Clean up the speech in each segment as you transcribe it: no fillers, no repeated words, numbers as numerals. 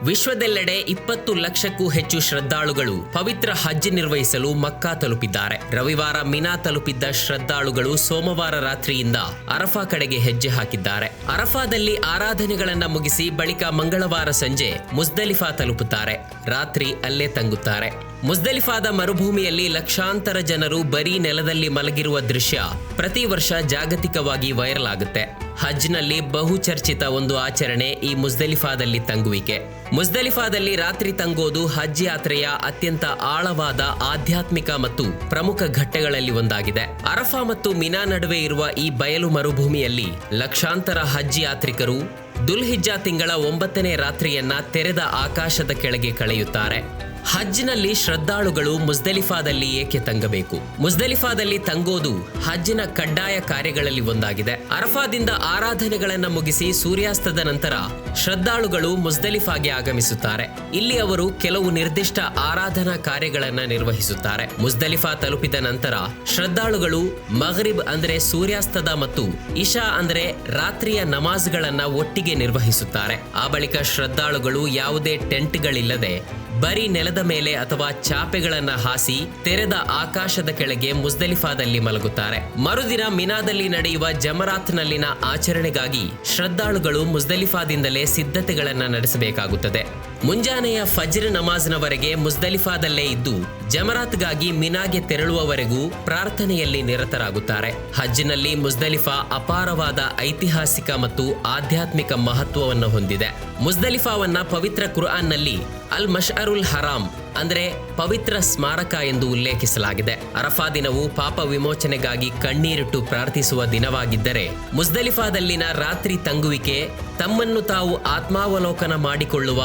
ವಿಶ್ವದೆಲ್ಲೆಡೆ 20 ಲಕ್ಷಕ್ಕೂ ಹೆಚ್ಚು ಶ್ರದ್ಧಾಳುಗಳು ಪವಿತ್ರ ಹಜ್ ನಿರ್ವಹಿಸಲು ಮಕ್ಕಾ ತಲುಪಿದ್ದಾರೆ. ರವಿವಾರ ಮಿನಾ ತಲುಪಿದ್ದ ಶ್ರದ್ಧಾಳುಗಳು ಸೋಮವಾರ ರಾತ್ರಿಯಿಂದ ಅರಫಾ ಕಡೆಗೆ ಹೆಜ್ಜೆ ಹಾಕಿದ್ದಾರೆ. ಅರಫಾದಲ್ಲಿ ಆರಾಧನೆಗಳನ್ನ ಮುಗಿಸಿ ಬಳಿಕ ಮಂಗಳವಾರ ಸಂಜೆ ಮುಜ್ದಲಿಫಾ ತಲುಪುತ್ತಾರೆ. ರಾತ್ರಿ ಅಲ್ಲೇ ತಂಗುತ್ತಾರೆ. ಮುಜ್ದಲಿಫಾದ ಮರುಭೂಮಿಯಲ್ಲಿ ಲಕ್ಷಾಂತರ ಜನರು ಬರೀ ನೆಲದಲ್ಲಿ ಮಲಗಿರುವ ದೃಶ್ಯ ಪ್ರತಿ ವರ್ಷ ಜಾಗತಿಕವಾಗಿ ವೈರಲ್ ಆಗುತ್ತೆ. ಹಜ್ನಲ್ಲಿ ಬಹುಚರ್ಚಿತ ಒಂದು ಆಚರಣೆ ಈ ಮುಜ್ದಲಿಫಾದಲ್ಲಿ ತಂಗುವಿಕೆ. ಮುಜ್ದಲಿಫಾದಲ್ಲಿ ರಾತ್ರಿ ತಂಗೋದು ಹಜ್ ಯಾತ್ರೆಯ ಅತ್ಯಂತ ಆಳವಾದ ಆಧ್ಯಾತ್ಮಿಕ ಮತ್ತು ಪ್ರಮುಖ ಘಟ್ಟಗಳಲ್ಲಿ ಒಂದಾಗಿದೆ. ಅರಫಾ ಮತ್ತು ಮಿನಾ ನಡುವೆ ಇರುವ ಈ ಬಯಲು ಮರುಭೂಮಿಯಲ್ಲಿ ಲಕ್ಷಾಂತರ ಹಜ್ ಯಾತ್ರಿಕರು ದುಲ್ಹಿಜ್ಜಾ ತಿಂಗಳ 9ನೇ ರಾತ್ರಿಯನ್ನ ತೆರೆದ ಆಕಾಶದ ಕೆಳಗೆ ಕಳೆಯುತ್ತಾರೆ. ಹಜ್ನಲ್ಲಿ ಶ್ರದ್ಧಾಳುಗಳು ಮುಜ್ದಲಿಫಾದಲ್ಲಿ ಏಕೆ ತಂಗಬೇಕು? ಮುಜ್ದಲಿಫಾದಲ್ಲಿ ತಂಗೋದು ಹಜ್ನ ಕಡ್ಡಾಯ ಕಾರ್ಯಗಳಲ್ಲಿ ಒಂದಾಗಿದೆ. ಅರಫಾದಿಂದ ಆರಾಧನೆಗಳನ್ನ ಮುಗಿಸಿ ಸೂರ್ಯಾಸ್ತದ ನಂತರ ಶ್ರದ್ಧಾಳುಗಳು ಮುಜ್ದಲಿಫಾಗೆ ಆಗಮಿಸುತ್ತಾರೆ. ಇಲ್ಲಿ ಅವರು ಕೆಲವು ನಿರ್ದಿಷ್ಟ ಆರಾಧನಾ ಕಾರ್ಯಗಳನ್ನ ನಿರ್ವಹಿಸುತ್ತಾರೆ. ಮುಜ್ದಲಿಫಾ ತಲುಪಿದ ನಂತರ ಶ್ರದ್ಧಾಳುಗಳು ಮಗ್ರಿಬ್ ಅಂದ್ರೆ ಸೂರ್ಯಾಸ್ತದ ಮತ್ತು ಇಶಾ ಅಂದ್ರೆ ರಾತ್ರಿಯ ನಮಾಜ್ಗಳನ್ನ ಒಟ್ಟಿಗೆ ನಿರ್ವಹಿಸುತ್ತಾರೆ. ಆ ಬಳಿಕ ಶ್ರದ್ಧಾಳುಗಳು ಯಾವುದೇ ಟೆಂಟ್ಗಳಿಲ್ಲದೆ ಬರೀ ನೆಲದ ಮೇಲೆ ಅಥವಾ ಚಾಪೆಗಳನ್ನ ಹಾಸಿ ತೆರೆದ ಆಕಾಶದ ಕೆಳಗೆ ಮುಜ್ದಲಿಫಾದಲ್ಲಿ ಮಲಗುತ್ತಾರೆ. ಮರುದಿನ ಮಿನಾದಲ್ಲಿ ನಡೆಯುವ ಜಮರಾತ್ನಲ್ಲಿನ ಆಚರಣೆಗಾಗಿ ಶ್ರದ್ಧಾಳುಗಳು ಮುಜ್ದಲಿಫಾದಿಂದಲೇ ಸಿದ್ಧತೆಗಳನ್ನ ನಡೆಸಬೇಕಾಗುತ್ತದೆ. ಮುಂಜಾನೆಯ ಫಜ್ರ್ ನಮಾಜ್ನವರೆಗೆ ಮುಜ್ದಲಿಫಾದಲ್ಲೇ ಇದ್ದು ಜಮರಾತ್ಗಾಗಿ ಮಿನಾಗೆ ತೆರಳುವವರೆಗೂ ಪ್ರಾರ್ಥನೆಯಲ್ಲಿ ನಿರತರಾಗುತ್ತಾರೆ. ಹಜ್ನಲ್ಲಿ ಮುಜ್ದಲಿಫಾ ಅಪಾರವಾದ ಐತಿಹಾಸಿಕ ಮತ್ತು ಆಧ್ಯಾತ್ಮಿಕ ಮಹತ್ವವನ್ನು ಹೊಂದಿದೆ. ಮುಜ್ದಲಿಫಾವನ್ನ ಪವಿತ್ರ ಕುರ್ಆನ್ನಲ್ಲಿ ಅಲ್ ಮಶ್ಅರುಲ್ ಹರಾಮ್ ಅಂದ್ರೆ ಪವಿತ್ರ ಸ್ಮಾರಕ ಎಂದು ಉಲ್ಲೇಖಿಸಲಾಗಿದೆ. ಅರಫಾ ದಿನವು ಪಾಪ ವಿಮೋಚನೆಗಾಗಿ ಕಣ್ಣೀರಿಟ್ಟು ಪ್ರಾರ್ಥಿಸುವ ದಿನವಾಗಿದ್ದರೆ ಮುಜ್ದಲಿಫಾದಲ್ಲಿನ ರಾತ್ರಿ ತಂಗುವಿಕೆ ತಮ್ಮನ್ನು ತಾವು ಆತ್ಮಾವಲೋಕನ ಮಾಡಿಕೊಳ್ಳುವ,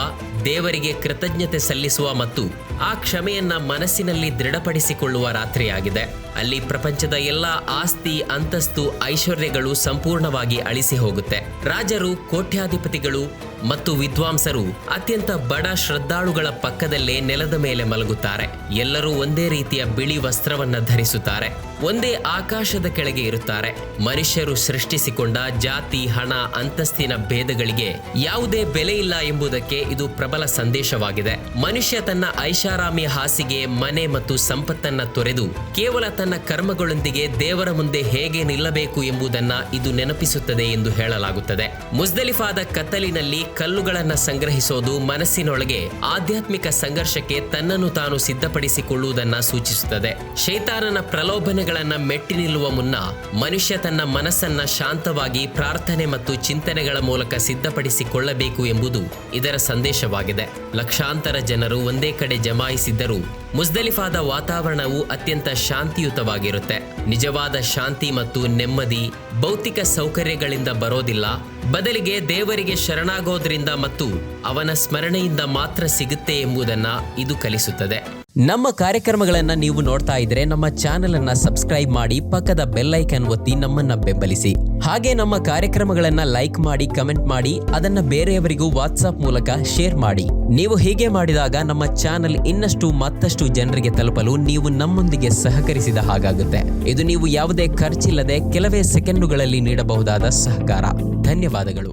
ದೇವರಿಗೆ ಕೃತಜ್ಞತೆ ಸಲ್ಲಿಸುವ ಮತ್ತು ಆ ಕ್ಷಮೆಯನ್ನ ಮನಸ್ಸಿನಲ್ಲಿ ದೃಢಪಡಿಸಿಕೊಳ್ಳುವ ರಾತ್ರಿಯಾಗಿದೆ. ಅಲ್ಲಿ ಪ್ರಪಂಚದ ಎಲ್ಲಾ ಆಸ್ತಿ, ಅಂತಸ್ತು, ಐಶ್ವರ್ಯಗಳು ಸಂಪೂರ್ಣವಾಗಿ ಅಳಿಸಿ ಹೋಗುತ್ತೆ. ರಾಜರು, ಕೋಟ್ಯಾಧಿಪತಿಗಳು ಮತ್ತು ವಿದ್ವಾಂಸರು ಅತ್ಯಂತ ಬಡ ಶ್ರದ್ಧಾಳುಗಳ ಪಕ್ಕದಲ್ಲೇ ನೆಲದ ಮೇಲೆ ಮಲಗುತ್ತಾರೆ. ಎಲ್ಲರೂ ಒಂದೇ ರೀತಿಯ ಬಿಳಿ ವಸ್ತ್ರವನ್ನ ಧರಿಸುತ್ತಾರೆ. ಒಂದೇ ಆಕಾಶದ ಕೆಳಗೆ ಇರುತ್ತಾರೆ. ಮನುಷ್ಯರು ಸೃಷ್ಟಿಸಿಕೊಂಡ ಜಾತಿ, ಹಣ, ಅಂತಸ್ತಿನ ಭೇದಗಳಿಗೆ ಯಾವುದೇ ಬೆಲೆ ಇಲ್ಲ ಎಂಬುದಕ್ಕೆ ಇದು ಪ್ರಬಲ ಸಂದೇಶವಾಗಿದೆ. ಮನುಷ್ಯ ತನ್ನ ಐಷಾರಾಮಿಯ ಹಾಸಿಗೆ, ಮನೆ ಮತ್ತು ಸಂಪತ್ತನ್ನ ತೊರೆದು ಕೇವಲ ತನ್ನ ಕರ್ಮಗಳೊಂದಿಗೆ ದೇವರ ಮುಂದೆ ಹೇಗೆ ನಿಲ್ಲಬೇಕು ಎಂಬುದನ್ನ ಇದು ನೆನಪಿಸುತ್ತದೆ ಎಂದು ಹೇಳಲಾಗುತ್ತದೆ. ಮುಜ್ದಲಿಫಾದ ಕತ್ತಲಿನಲ್ಲಿ ಕಲ್ಲುಗಳನ್ನ ಸಂಗ್ರಹಿಸೋದು ಮನಸ್ಸಿನೊಳಗೆ ಆಧ್ಯಾತ್ಮಿಕ ಸಂಘರ್ಷಕ್ಕೆ ತನ್ನನ್ನು ತಾನು ಸಿದ್ಧಪಡಿಸಿಕೊಳ್ಳುವುದನ್ನ ಸೂಚಿಸುತ್ತದೆ. ಶೈತಾನನ ಪ್ರಲೋಭನೆಗಳನ್ನ ಮೆಟ್ಟಿ ನಿಲ್ಲುವ ಮುನ್ನ ಮನುಷ್ಯ ತನ್ನ ಮನಸ್ಸನ್ನ ಶಾಂತವಾಗಿ ಪ್ರಾರ್ಥನೆ ಮತ್ತು ಚಿಂತನೆಗಳ ಮೂಲಕ ಸಿದ್ಧಪಡಿಸಿಕೊಳ್ಳಬೇಕು ಎಂಬುದು ಇದರ ಸಂದೇಶವಾಗಿದೆ. ಲಕ್ಷಾಂತರ ಜನರು ಒಂದೇ ಕಡೆ ಜಮಾಯಿಸಿದ್ದರೂ ಮುಜ್ದಲಿಫಾದ ವಾತಾವರಣವು ಅತ್ಯಂತ ಶಾಂತಿಯುತವಾಗಿರುತ್ತೆ. ನಿಜವಾದ ಶಾಂತಿ ಮತ್ತು ನೆಮ್ಮದಿ ಭೌತಿಕ ಸೌಕರ್ಯಗಳಿಂದ ಬರೋದಿಲ್ಲ, ಬದಲಿಗೆ ದೇವರಿಗೆ ಶರಣಾಗೋದ್ರಿಂದ ಮತ್ತು ಅವನ ಸ್ಮರಣೆಯಿಂದ ಮಾತ್ರ ಸಿಗುತ್ತೆ ಎಂಬುದನ್ನ ಇದು ಕಲಿಸುತ್ತದೆ. ನಮ್ಮ ಕಾರ್ಯಕ್ರಮಗಳನ್ನ ನೀವು ನೋಡ್ತಾ ಇದ್ರೆ ನಮ್ಮ ಚಾನೆಲ್ ಅನ್ನ ಸಬ್ಸ್ಕ್ರೈಬ್ ಮಾಡಿ, ಪಕ್ಕದ ಬೆಲ್ ಐಕಾನ್ ಒತ್ತಿ ನಮ್ಮನ್ನ ಬೆಂಬಲಿಸಿ. ಹಾಗೆ ನಮ್ಮ ಕಾರ್ಯಕ್ರಮಗಳನ್ನ ಲೈಕ್ ಮಾಡಿ, ಕಮೆಂಟ್ ಮಾಡಿ, ಅದನ್ನ ಬೇರೆಯವರಿಗೂ ವಾಟ್ಸ್ಆಪ್ ಮೂಲಕ ಶೇರ್ ಮಾಡಿ. ನೀವು ಹೀಗೆ ಮಾಡಿದಾಗ ನಮ್ಮ ಚಾನೆಲ್ ಇನ್ನಷ್ಟು ಮತ್ತಷ್ಟು ಜನರಿಗೆ ತಲುಪಲು ನೀವು ನಮ್ಮೊಂದಿಗೆ ಸಹಕರಿಸಿದ ಹಾಗಾಗುತ್ತೆ. ಇದು ನೀವು ಯಾವುದೇ ಖರ್ಚಿಲ್ಲದೆ ಕೆಲವೇ ಸೆಕೆಂಡುಗಳಲ್ಲಿ ನೀಡಬಹುದಾದ ಸಹಕಾರ. ಧನ್ಯವಾದಗಳು.